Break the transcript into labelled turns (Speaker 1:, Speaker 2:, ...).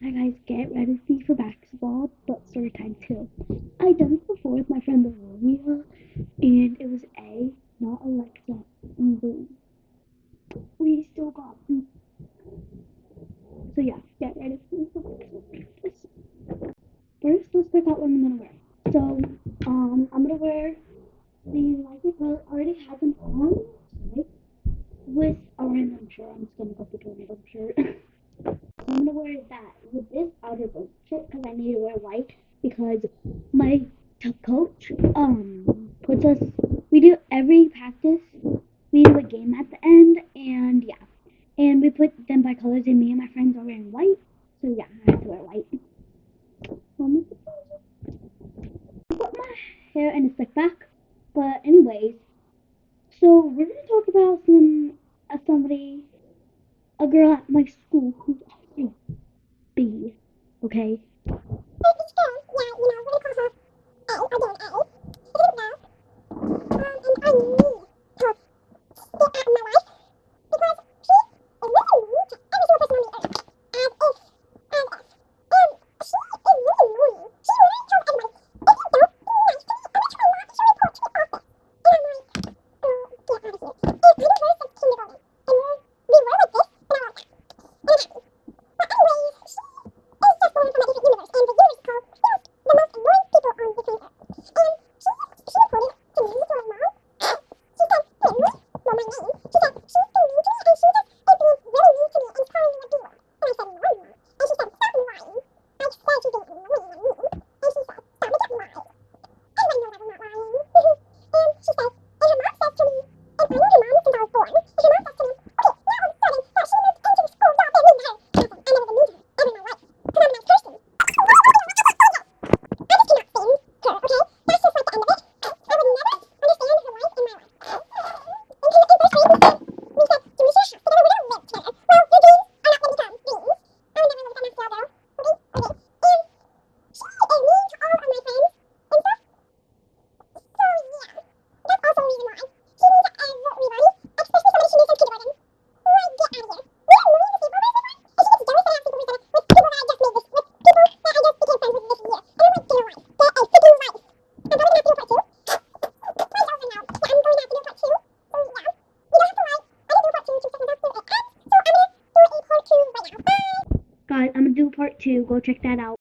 Speaker 1: Hi guys, get ready for basketball, but story time too. I done this before with my friend Olivia, and it was A, not Alexa. And boom, we still got beat. So yeah, get ready for basketball practice. First, let's pick out what I'm gonna wear. So, I'm gonna wear these Nike clothes. I already have them on, right? With a random shirt. I'm just gonna go pick a random shirt. I'm gonna wear that with this outer shirt because I need to wear white because my coach puts us. We do every practice. We do a game at the end, and yeah, and we put them by colors. And me and my friends are wearing white, so yeah, I have to wear white. Put my hair in a slick back, but anyways, so we're gonna talk about somebody, a girl at my school who's a B. Okay. Guys, I'm gonna do part two. Go check that out.